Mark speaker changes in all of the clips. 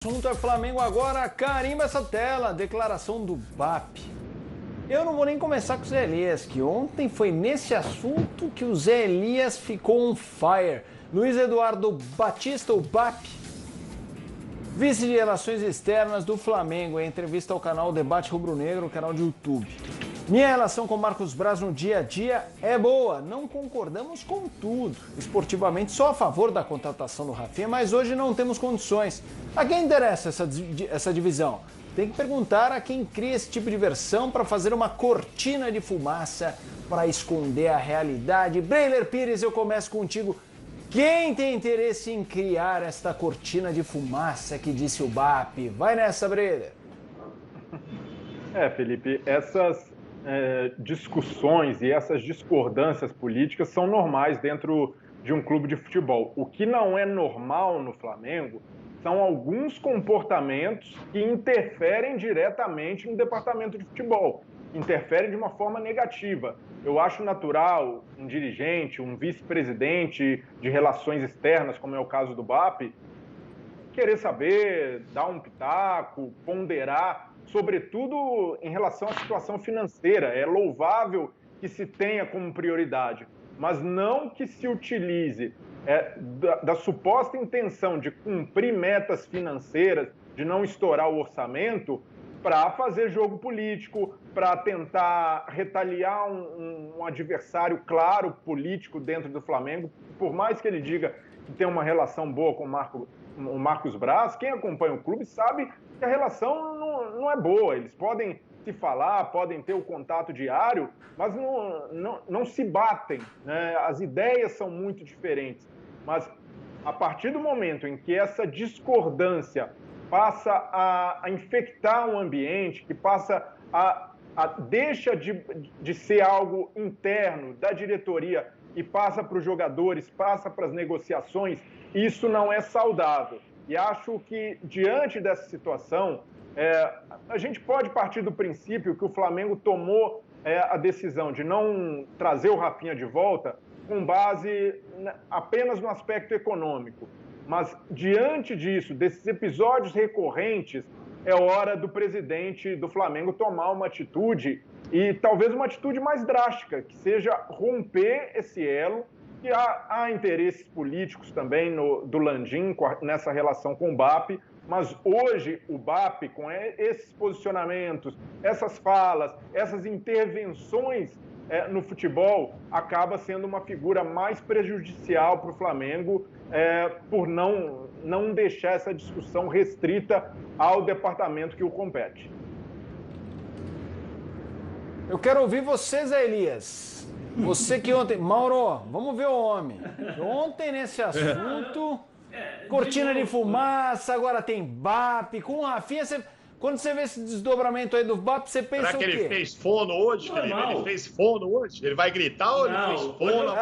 Speaker 1: Assunto é Flamengo agora, carimba essa tela, declaração do BAP. Eu não vou nem começar com o Zé Elias, que ontem foi nesse assunto que o Zé Elias ficou on fire. Luiz Eduardo Batista, o BAP, vice de Relações Externas do Flamengo, em entrevista ao canal Debate Rubro Negro, canal de YouTube. Minha relação com Marcos Braz no dia a dia é boa, não concordamos com tudo. Esportivamente, só a favor da contratação do Rafinha, mas hoje não temos condições. A quem interessa essa divisão? Tem que perguntar a quem cria esse tipo de versão para fazer uma cortina de fumaça para esconder a realidade. Breiler Pires, eu começo contigo. Quem tem interesse em criar esta cortina de fumaça que disse o BAP? Vai nessa, Breiler.
Speaker 2: Felipe, essas discussões e essas discordâncias políticas são normais dentro de um clube de futebol. O que não é normal no Flamengo são alguns comportamentos que interferem diretamente no departamento de futebol, interferem de uma forma negativa. Eu acho natural um dirigente, um vice-presidente de relações externas, como é o caso do BAP, querer saber, dar um pitaco, ponderar, sobretudo em relação à situação financeira. É louvável que se tenha como prioridade, mas não que se utilize da suposta intenção de cumprir metas financeiras, de não estourar o orçamento, para fazer jogo político, para tentar retaliar um adversário claro, político, dentro do Flamengo. Por mais que ele diga que tem uma relação boa com o Marcos Braz, quem acompanha o clube sabe que a relação não é boa. Eles podem se falar, podem ter o contato diário, mas não se batem, né? As ideias são muito diferentes. Mas a partir do momento em que essa discordância passa a infectar o ambiente, que passa deixa de ser algo interno da diretoria e passa para os jogadores, passa para as negociações, isso não é saudável. E acho que, diante dessa situação, a gente pode partir do princípio que o Flamengo tomou a decisão de não trazer o Rafinha de volta com base apenas no aspecto econômico. Mas, diante disso, desses episódios recorrentes, é hora do presidente do Flamengo tomar uma atitude, e talvez uma atitude mais drástica, que seja romper esse elo. E há interesses políticos também do Landim nessa relação com o BAP, mas hoje o BAP, com esses posicionamentos, essas falas, essas intervenções no futebol, acaba sendo uma figura mais prejudicial para o Flamengo, por não deixar essa discussão restrita ao departamento que o compete.
Speaker 1: Eu quero ouvir você, Zé Elias. Você que ontem... Mauro, vamos ver o homem. Ontem, nesse assunto, cortina de fumaça, agora tem BAP, com o Rafinha, quando você vê esse desdobramento aí do BAP, você pensa o quê?
Speaker 3: Será que ele fez fono hoje, Felipe? Ele fez fono hoje? Ele vai gritar ou ele fez fono?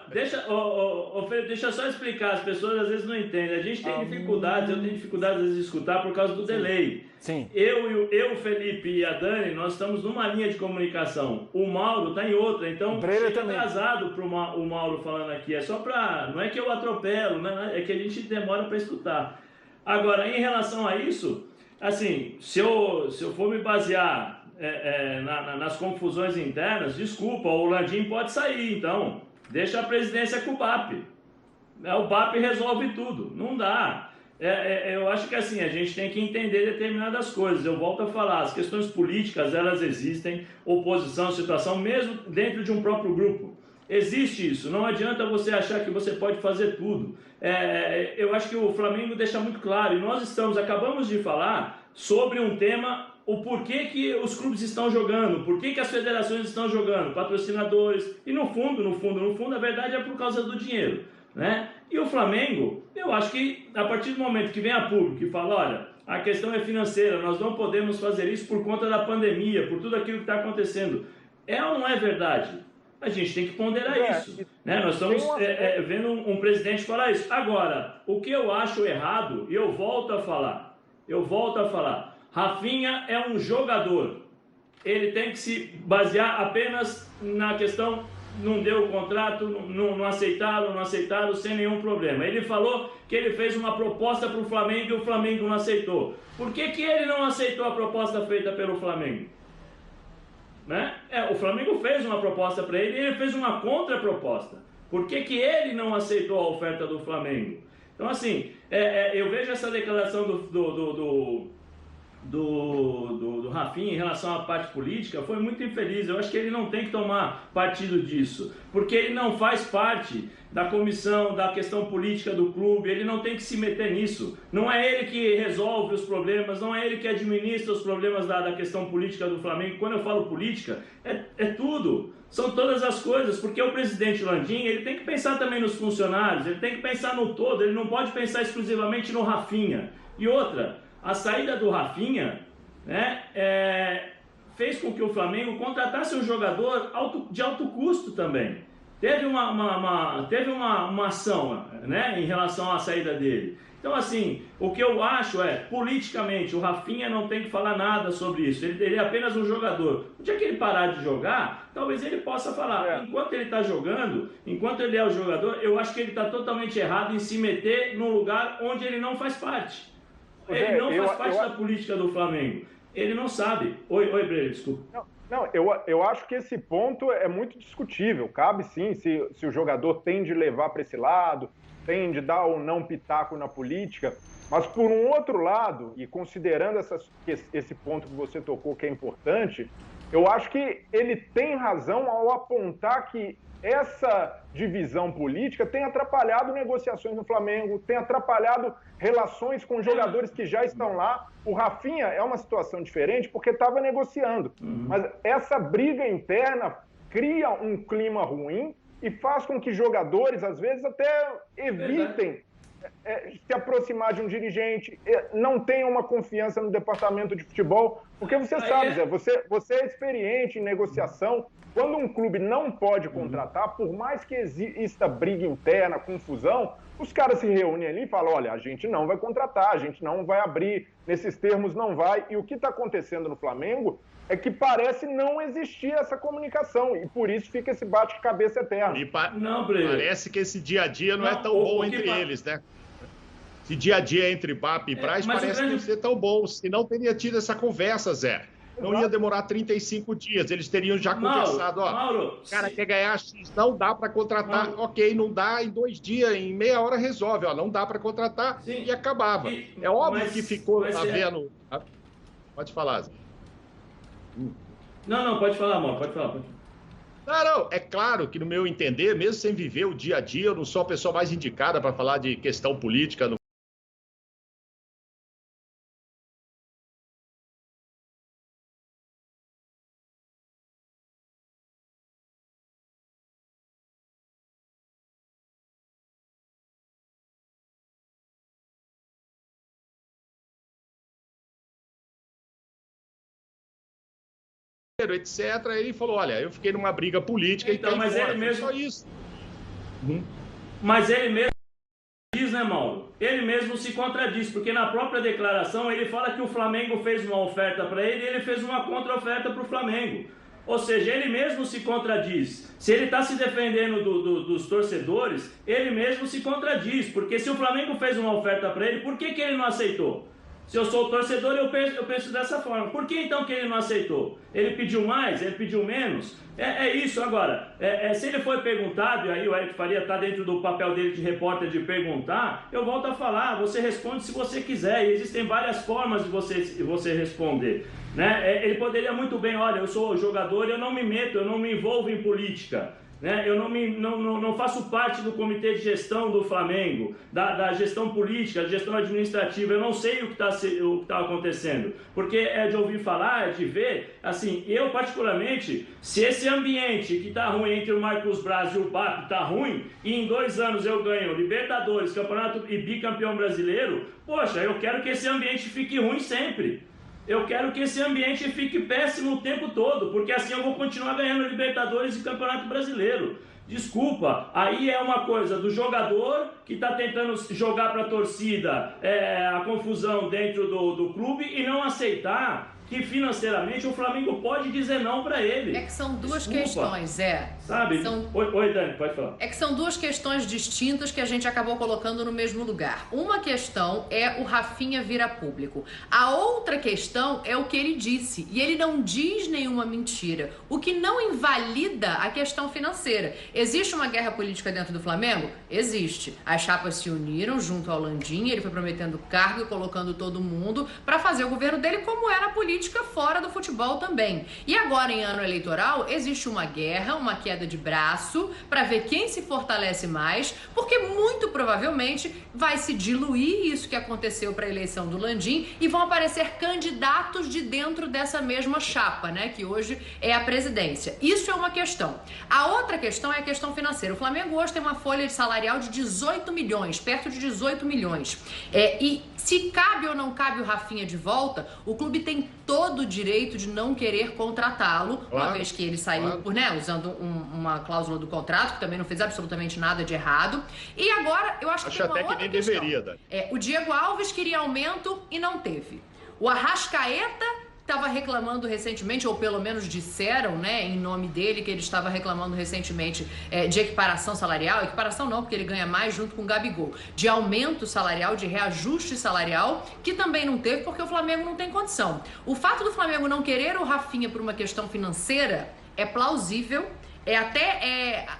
Speaker 4: Deixa eu só explicar, as pessoas às vezes não entendem. A gente tem dificuldades, eu tenho dificuldades às vezes de escutar por causa do delay.
Speaker 1: Sim.
Speaker 4: Eu, Felipe e a Dani, nós estamos numa linha de comunicação. O Mauro está em outra, então chega atrasado para o Mauro falando aqui. É só para... Não é que eu atropelo, né? É que a gente demora para escutar. Agora, em relação a isso, assim, se eu for me basear nas confusões internas, desculpa, o Landim pode sair, então... Deixa a presidência com o BAP. O BAP resolve tudo. Não dá. Eu acho que assim, a gente tem que entender determinadas coisas. Eu volto a falar, as questões políticas, elas existem, oposição, situação, mesmo dentro de um próprio grupo. Existe isso. Não adianta você achar que você pode fazer tudo. Eu acho que o Flamengo deixa muito claro, e nós acabamos de falar sobre um tema, o porquê que os clubes estão jogando, porquê que as federações estão jogando, patrocinadores, e no fundo, a verdade é por causa do dinheiro, né? E o Flamengo, eu acho que a partir do momento que vem a público e fala, olha, a questão é financeira, nós não podemos fazer isso por conta da pandemia, por tudo aquilo que está acontecendo, ou não é verdade? A gente tem que ponderar isso, né? Nós estamos vendo um presidente falar isso. Agora, o que eu acho errado, e eu volto a falar, Rafinha é um jogador, ele tem que se basear apenas na questão não deu o contrato, não aceitaram sem nenhum problema. Ele falou que ele fez uma proposta para o Flamengo e o Flamengo não aceitou. Por que ele não aceitou a proposta feita pelo Flamengo? Né? O Flamengo fez uma proposta para ele e ele fez uma contraproposta. Por que ele não aceitou a oferta do Flamengo? Então, assim, eu vejo essa declaração do Rafinha em relação à parte política foi muito infeliz. Eu acho que ele não tem que tomar partido disso, porque ele não faz parte da comissão, da questão política do clube, ele não tem que se meter nisso. Não é ele que resolve os problemas, não é ele que administra os problemas da questão política do Flamengo. Quando eu falo política, é tudo, são todas as coisas, porque o presidente Landim, ele tem que pensar também nos funcionários, ele tem que pensar no todo, ele não pode pensar exclusivamente no Rafinha. E outra, a saída do Rafinha, né, fez com que o Flamengo contratasse um jogador de alto custo também. Teve uma ação, né, em relação à saída dele. Então, assim, o que eu acho politicamente, o Rafinha não tem que falar nada sobre isso. Ele é apenas um jogador. O dia que ele parar de jogar, talvez ele possa falar. Enquanto ele está jogando, enquanto ele é o jogador, eu acho que ele está totalmente errado em se meter num lugar onde ele não faz parte. Ele não faz parte da política do Flamengo. Ele não sabe. Oi, Breno, desculpa.
Speaker 2: Não, eu acho que esse ponto é muito discutível. Cabe sim, se o jogador tem de levar para esse lado, tem de dar ou não pitaco na política. Mas, por um outro lado, e considerando esse ponto que você tocou, que é importante, eu acho que ele tem razão ao apontar que essa divisão política tem atrapalhado negociações no Flamengo, tem atrapalhado relações com jogadores que já estão lá. O Rafinha é uma situação diferente porque estava negociando. Mas essa briga interna cria um clima ruim e faz com que jogadores, às vezes, até evitem se aproximar de um dirigente, não tenham uma confiança no departamento de futebol. Porque você sabe, Zé, você é experiente em negociação. Quando um clube não pode contratar, por mais que exista briga interna, confusão, os caras se reúnem ali e falam, olha, a gente não vai contratar, a gente não vai abrir, nesses termos não vai. E o que está acontecendo no Flamengo é que parece não existir essa comunicação, e por isso fica esse bate-cabeça eterno.
Speaker 3: Parece que esse dia a dia não é tão bom entre eles, né? Esse dia a dia entre BAP e Braz parece que não ser tão bom, senão teria tido essa conversa, Zé. Não ia demorar 35 dias, eles teriam já conversado,
Speaker 4: Mauro,
Speaker 3: o cara quer ganhar X, não dá para contratar, ok, não dá, em 2 dias, em meia hora resolve, não dá para contratar, e acabava. É óbvio que ficou havendo... Pode falar, Zé.
Speaker 4: Não, pode falar, Mauro, pode falar.
Speaker 3: Não, é claro que no meu entender, mesmo sem viver o dia a dia, eu não sou a pessoa mais indicada para falar de questão política no etc. Ele falou, olha, eu fiquei numa briga política
Speaker 4: então, mas fora, ele mesmo...
Speaker 3: só isso.
Speaker 4: Mas ele mesmo diz, né, Mauro? Ele mesmo se contradiz, porque na própria declaração ele fala que o Flamengo fez uma oferta para ele e ele fez uma contra-oferta para o Flamengo. Ou seja, ele mesmo se contradiz. Se ele está se defendendo dos torcedores, ele mesmo se contradiz, porque se o Flamengo fez uma oferta para ele, por que ele não aceitou? Se eu sou o torcedor, eu penso dessa forma. Por que então que ele não aceitou? Ele pediu mais? Ele pediu menos? É isso. Agora, se ele foi perguntado, e aí o Eric Faria está dentro do papel dele de repórter de perguntar, eu volto a falar, você responde se você quiser, e existem várias formas de você responder. Né? Ele poderia muito bem, olha, eu sou jogador, eu não me meto, eu não me envolvo em política. Né? Eu não faço parte do comitê de gestão do Flamengo, da gestão política, da gestão administrativa, eu não sei o que está acontecendo, porque é de ouvir falar, é de ver, assim, eu particularmente, se esse ambiente que está ruim entre o Marcos Braz e o BAP está ruim, e em 2 anos eu ganho Libertadores, Campeonato e bicampeão brasileiro, poxa, eu quero que esse ambiente fique ruim sempre. Eu quero que esse ambiente fique péssimo o tempo todo, porque assim eu vou continuar ganhando Libertadores e Campeonato Brasileiro. Desculpa, aí é uma coisa do jogador que está tentando jogar para a torcida a confusão dentro do clube e não aceitar que financeiramente o Flamengo pode dizer não para ele.
Speaker 5: É que são duas questões,
Speaker 4: Sabe? Oi, Dani, pode falar.
Speaker 5: É que são duas questões distintas que a gente acabou colocando no mesmo lugar. Uma questão é o Rafinha vir a público. A outra questão é o que ele disse. E ele não diz nenhuma mentira. O que não invalida a questão financeira. Existe uma guerra política dentro do Flamengo? Existe. As chapas se uniram junto ao Landim, ele foi prometendo cargo e colocando todo mundo para fazer o governo dele, como era a política fora do futebol também. E agora, em ano eleitoral, existe uma guerra, uma queda de braço para ver quem se fortalece mais, porque muito provavelmente vai se diluir isso que aconteceu para a eleição do Landim e vão aparecer candidatos de dentro dessa mesma chapa, né, que hoje é a presidência. Isso é uma questão. A outra questão é a questão financeira. O Flamengo hoje tem uma folha salarial de 18 milhões, perto de 18 milhões. E se cabe ou não cabe o Rafinha de volta, o clube tem todo o direito de não querer contratá-lo, uma vez que ele saiu por, né, usando uma cláusula do contrato, que também não fez absolutamente nada de errado. E agora, eu acho que tem uma
Speaker 3: até
Speaker 5: outra
Speaker 3: que nem
Speaker 5: questão.
Speaker 3: deveria, Dani.
Speaker 5: O Diego Alves queria aumento e não teve. O Arrascaeta estava reclamando recentemente, ou pelo menos disseram, né, em nome dele, que ele estava reclamando recentemente de equiparação salarial. Equiparação não, porque ele ganha mais junto com o Gabigol. De aumento salarial, de reajuste salarial, que também não teve, porque o Flamengo não tem condição. O fato do Flamengo não querer o Rafinha por uma questão financeira é plausível.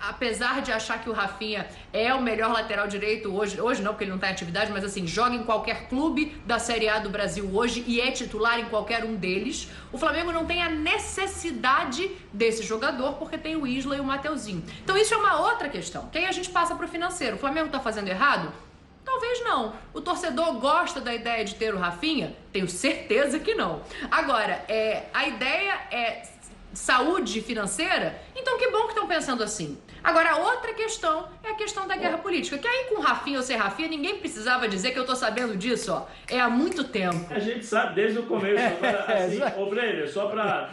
Speaker 5: Apesar de achar que o Rafinha é o melhor lateral direito hoje não, porque ele não está em atividade, mas assim, joga em qualquer clube da Série A do Brasil hoje e é titular em qualquer um deles, o Flamengo não tem a necessidade desse jogador, porque tem o Isla e o Mateuzinho. Então isso é uma outra questão, que aí a gente passa para o financeiro. O Flamengo está fazendo errado? Talvez não. O torcedor gosta da ideia de ter o Rafinha? Tenho certeza que não. Agora, a ideia é saúde financeira? Então que bom que estão pensando assim. Agora, a outra questão é a questão da guerra política, que aí com Rafinha ou sem Rafinha, ninguém precisava dizer que eu tô sabendo disso, ó. Há muito tempo.
Speaker 4: A gente sabe desde o começo. Agora, assim, ô Breiner, só pra...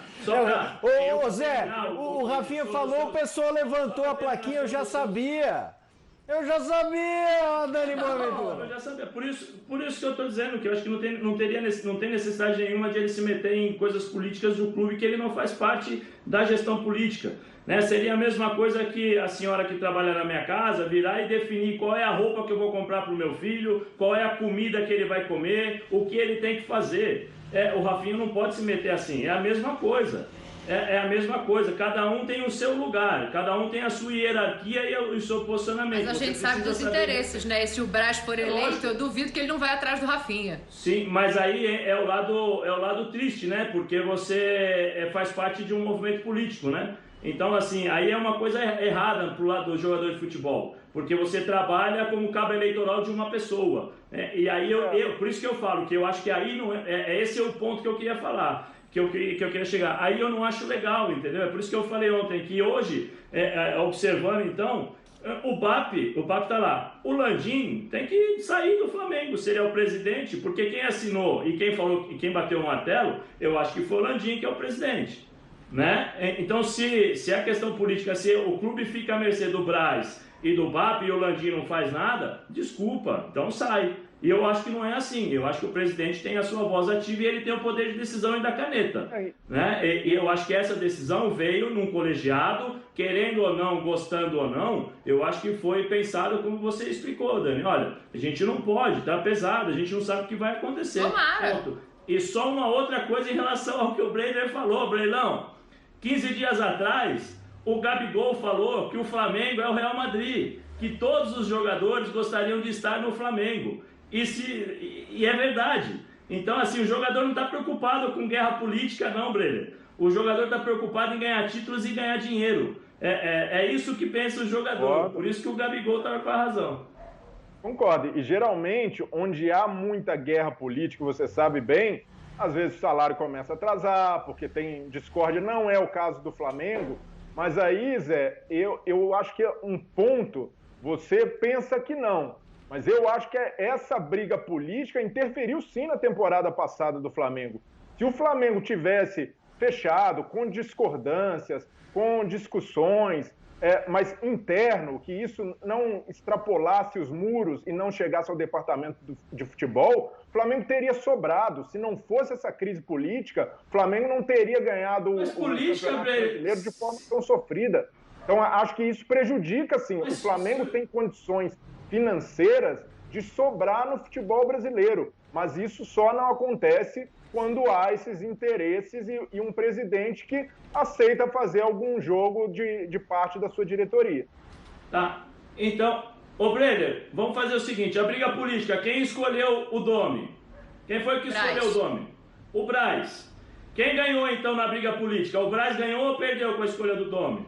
Speaker 1: Ô Zé, o Rafinha falou, o pessoal levantou a plaquinha, eu já sabia. Eu já sabia, Dani Boaventura.
Speaker 4: Eu já sabia. Por isso que eu estou dizendo que eu acho que não tem necessidade nenhuma de ele se meter em coisas políticas do clube, que ele não faz parte da gestão política. Né? Seria a mesma coisa que a senhora que trabalha na minha casa virar e definir qual é a roupa que eu vou comprar para o meu filho, qual é a comida que ele vai comer, o que ele tem que fazer. O Rafinha não pode se meter assim. É a mesma coisa. É a mesma coisa, cada um tem o seu lugar, cada um tem a sua hierarquia e o seu posicionamento.
Speaker 5: Mas a gente sabe dos interesses, né? E se o Braz for eleito, eu duvido que ele não vai atrás do Rafinha.
Speaker 4: Sim, mas aí é o lado triste, né? Porque você faz parte de um movimento político, né? Então, assim, aí é uma coisa errada pro lado do jogador de futebol, porque você trabalha como cabo eleitoral de uma pessoa, né? E aí, por isso que eu falo, que eu acho que aí não esse é o ponto que eu queria falar. Que eu queria chegar. Aí eu não acho legal, entendeu? É por isso que eu falei ontem, que hoje, observando então, o BAP tá lá. O Landim tem que sair do Flamengo, se ele é o presidente, porque quem assinou e quem falou e quem bateu o martelo, eu acho que foi o Landim que é o presidente. Né? Então, se a questão política, se o clube fica à mercê do Braz e do BAP e o Landim não faz nada, desculpa, então sai. E eu acho que não é assim. Eu acho que o presidente tem a sua voz ativa e ele tem o poder de decisão e da caneta. Né? E eu acho que essa decisão veio num colegiado, querendo ou não, gostando ou não, eu acho que foi pensado como você explicou, Dani. Olha, a gente não pode, tá pesado, a gente não sabe o que vai acontecer.
Speaker 5: Tomara.
Speaker 4: E só uma outra coisa em relação ao que o Breiner falou, Breilão. 15 dias atrás, o Gabigol falou que o Flamengo é o Real Madrid, que todos os jogadores gostariam de estar no Flamengo. E é verdade. Então, assim, o jogador não está preocupado com guerra política, não, Breiner. O jogador está preocupado em ganhar títulos e ganhar dinheiro. É isso que pensa o jogador. Concordo. Por isso que o Gabigol estava com a razão.
Speaker 2: Concordo. E geralmente, onde há muita guerra política, você sabe bem, às vezes o salário começa a atrasar, porque tem discórdia. Não é o caso do Flamengo. Mas aí, Zé, eu acho que é um ponto, você pensa que não. Mas eu acho que essa briga política interferiu sim na temporada passada do Flamengo. Se o Flamengo tivesse fechado, com discordâncias, com discussões, mas interno, que isso não extrapolasse os muros e não chegasse ao departamento de futebol, o Flamengo teria sobrado. Se não fosse essa crise política, o Flamengo não teria ganhado o Campeonato Brasileiro de forma tão sofrida. Então, acho que isso prejudica, sim. O Flamengo tem condições financeiras de sobrar no futebol brasileiro, mas isso só não acontece quando há esses interesses e um presidente que aceita fazer algum jogo de parte da sua diretoria.
Speaker 4: Tá, então, ô Brenner, vamos fazer o seguinte, a briga política, quem escolheu o Domi? Quem foi que escolheu o Domi? O Braz. Quem ganhou, então, na briga política? O Braz ganhou ou perdeu com a escolha do Domi?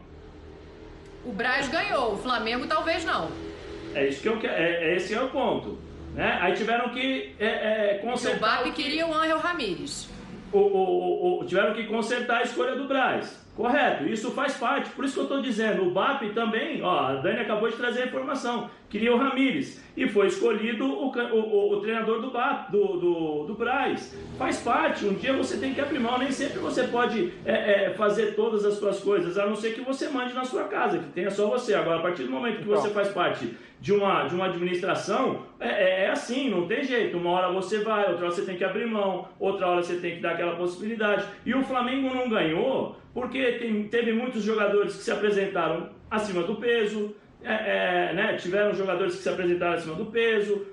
Speaker 5: O Braz ganhou, o Flamengo talvez não.
Speaker 4: É isso que eu quero, esse é o ponto. Né? Aí tiveram que consertar...
Speaker 5: O BAP queria o Ángel Ramírez.
Speaker 4: Tiveram que consertar a escolha do Braz. Correto, isso faz parte. Por isso que eu estou dizendo, o BAP também, ó, a Dani acabou de trazer a informação, queria o Ramírez. E foi escolhido o treinador do BAP, do Braz. Faz parte, um dia você tem que abrir mão, nem sempre você pode fazer todas as suas coisas, a não ser que você mande na sua casa, que tenha só você. Agora, a partir do momento que você faz parte de uma administração, é assim, não tem jeito. Uma hora você vai, outra hora você tem que abrir mão, outra hora você tem que dar aquela possibilidade. E o Flamengo não ganhou porque teve muitos jogadores que se apresentaram acima do peso, né? Tiveram jogadores que se apresentaram acima do peso,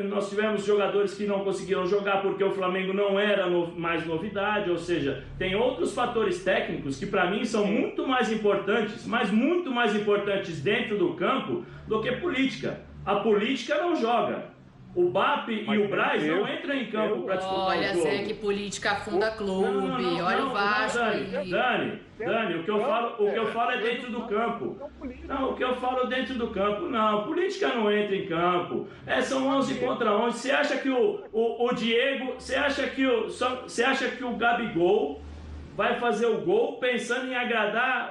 Speaker 4: nós tivemos jogadores que não conseguiram jogar porque o Flamengo não era mais novidade, ou seja, tem outros fatores técnicos que para mim são muito mais importantes, mas muito mais importantes dentro do campo do que política. A política não joga. O BAP e o Braz não entram em campo para disputar o jogo.
Speaker 5: Olha, Zé, que política afunda clube. Olha o Vasco.
Speaker 4: Dani, o que eu falo é dentro do campo. Não, o que eu falo dentro do campo, não. Política não entra em campo. São 11 contra 11. Você acha que o Diego, você acha que o Gabigol vai fazer o gol pensando em agradar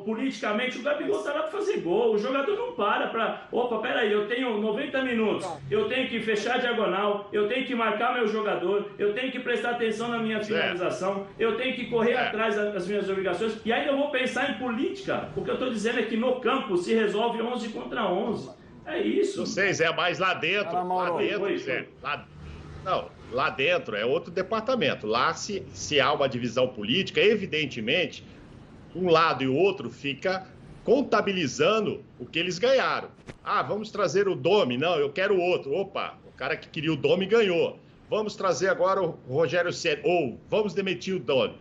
Speaker 4: politicamente? O Gabigol tá lá para fazer gol, o jogador não para. Opa, peraí, eu tenho 90 minutos, eu tenho que fechar a diagonal, eu tenho que marcar meu jogador, eu tenho que prestar atenção na minha finalização, eu tenho que correr atrás das minhas obrigações, e aí eu vou pensar em política. O que eu estou dizendo é que no campo se resolve 11 contra 11. É isso.
Speaker 3: Vocês mais lá dentro, Zé. Lá dentro é outro departamento. Lá, se há uma divisão política, evidentemente, um lado e o outro fica contabilizando o que eles ganharam. Ah, vamos trazer o Domi. Não, eu quero o outro. Opa, o cara que queria o Domi ganhou. Vamos trazer agora o Rogério Ceni. Ou vamos demitir o Domi.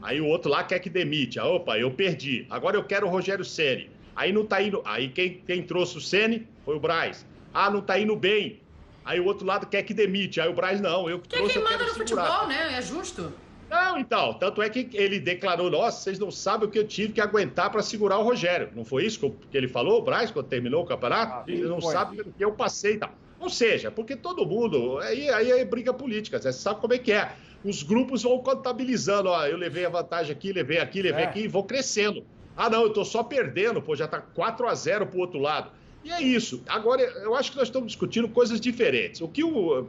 Speaker 3: Aí o outro lá quer que demite. Ah, opa, eu perdi. Agora eu quero o Rogério Ceni. Aí não tá indo. Aí quem trouxe o Ceni foi o Braz. Ah, não tá indo bem. Aí o outro lado quer que demite. Aí o Braz, não, eu que trouxe,
Speaker 5: quem
Speaker 3: eu
Speaker 5: manda
Speaker 3: quero
Speaker 5: no
Speaker 3: segurar.
Speaker 5: futebol, né? É justo.
Speaker 3: Não, então, tanto é que ele declarou, nossa, vocês não sabem o que eu tive que aguentar para segurar o Rogério. Não foi isso que ele falou, o Braz, quando terminou o campeonato? Vocês não sabem o que eu passei e tal. Ou seja, porque todo mundo, aí é briga política, você sabe como é que é. Os grupos vão contabilizando, ó, eu levei a vantagem aqui, levei aqui e vou crescendo. Ah, não, eu tô só perdendo, pô, já tá 4-0 pro outro lado. E é isso. Agora, eu acho que nós estamos discutindo coisas diferentes. O que,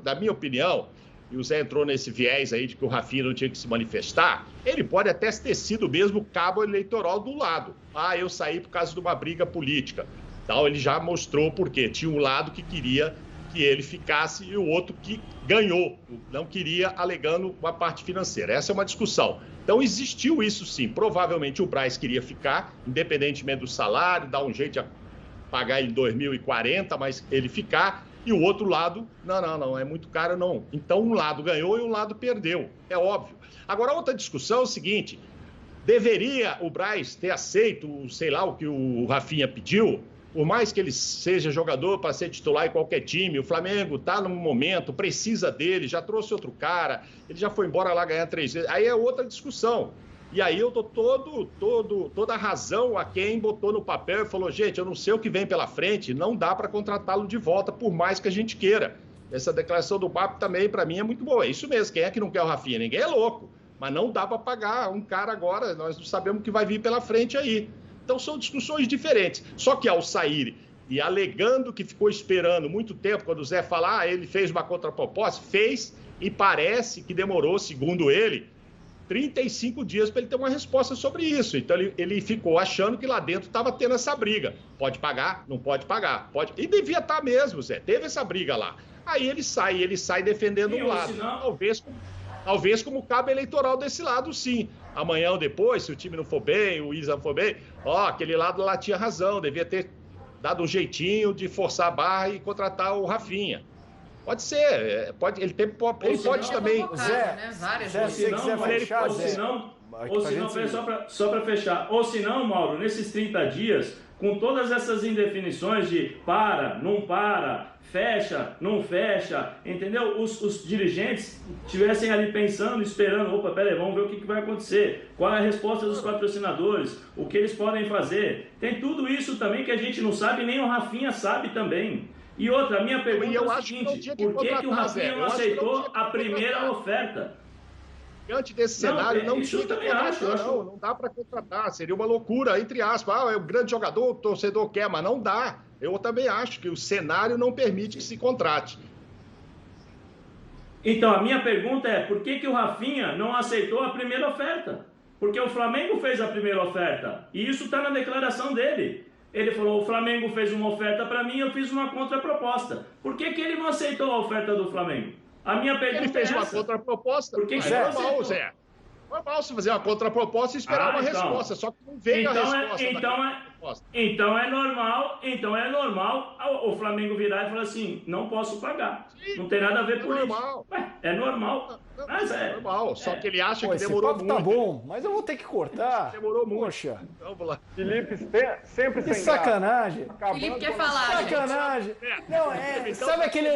Speaker 3: na minha opinião, e o Zé entrou nesse viés aí de que o Rafinha não tinha que se manifestar, ele pode até ter sido mesmo cabo eleitoral do lado. Ah, eu saí por causa de uma briga política. Então, ele já mostrou por quê. Tinha um lado que queria que ele ficasse e o outro que ganhou. Não queria, alegando uma parte financeira. Essa é uma discussão. Então, existiu isso sim. Provavelmente o Braz queria ficar, independentemente do salário, dar um jeito de pagar em 2040, mas ele ficar, e o outro lado, não, é muito caro, não. Então, um lado ganhou e um lado perdeu, é óbvio. Agora, outra discussão é o seguinte, deveria o Braz ter aceito, sei lá, o que o Rafinha pediu, por mais que ele seja jogador para ser titular em qualquer time, o Flamengo está num momento, precisa dele, já trouxe outro cara, ele já foi embora lá ganhar 3 vezes, aí é outra discussão. E aí eu dou toda a razão a quem botou no papel e falou, gente, eu não sei o que vem pela frente, não dá para contratá-lo de volta, por mais que a gente queira. Essa declaração do BAP também, para mim, é muito boa. É isso mesmo, quem é que não quer o Rafinha? Ninguém é louco, mas não dá para pagar um cara agora, nós não sabemos o que vai vir pela frente aí. Então são discussões diferentes. Só que ao sair e alegando que ficou esperando muito tempo, quando o Zé fala, ele fez uma contraproposta, fez e parece que demorou, segundo ele, 35 dias para ele ter uma resposta sobre isso. Então, ele ficou achando que lá dentro estava tendo essa briga. Pode pagar? Não pode pagar? Pode. E devia estar mesmo, Zé. Teve essa briga lá. Aí ele sai defendendo um lado. Talvez como cabo eleitoral desse lado, sim. Amanhã ou depois, se o time não for bem, o Isa não for bem, aquele lado lá tinha razão, devia ter dado um jeitinho de forçar a barra e contratar o Rafinha. Pode ser, ele pode também.
Speaker 1: Zé,
Speaker 5: né? Várias
Speaker 1: Zé, se você quiser fechar,
Speaker 4: ou se não, só para fechar, ou se não, Mauro, nesses 30 dias, com todas essas indefinições de não para, fecha, não fecha, entendeu? Os dirigentes estivessem ali pensando, esperando, opa, peraí, vamos ver o que vai acontecer, qual é a resposta dos patrocinadores, o que eles podem fazer. Tem tudo isso também que a gente não sabe, nem o Rafinha sabe também. E outra, a minha pergunta é o seguinte, por que o Rafinha não aceitou a primeira oferta?
Speaker 3: Diante desse cenário, não tinha que contratar, não dá para contratar, seria uma loucura, entre aspas, é um grande jogador, o torcedor quer, mas não dá. Eu também acho que o cenário não permite que se contrate.
Speaker 4: Então, a minha pergunta é, por que o Rafinha não aceitou a primeira oferta? Porque o Flamengo fez a primeira oferta, e isso está na declaração dele. Ele falou, o Flamengo fez uma oferta para mim, eu fiz uma contraproposta. Por que ele não aceitou a oferta do Flamengo? A minha pergunta
Speaker 3: ele fez uma contraproposta.
Speaker 4: Por que
Speaker 3: é normal, Zé. Normal você fazer uma contraproposta e esperar uma resposta, só que não veio a resposta.
Speaker 4: Então é normal o Flamengo virar e falar assim, não posso pagar. Sim, não tem nada a ver com isso. É normal. Mas
Speaker 3: é normal, só que ele acha que demorou muito.
Speaker 1: Tá bom, mas eu vou ter que cortar.
Speaker 3: Demorou muito.
Speaker 1: Poxa.
Speaker 2: Vamos lá. Felipe, sempre sem
Speaker 1: sacanagem.
Speaker 5: Felipe quer falar.
Speaker 1: Sacanagem. Não, sabe aquele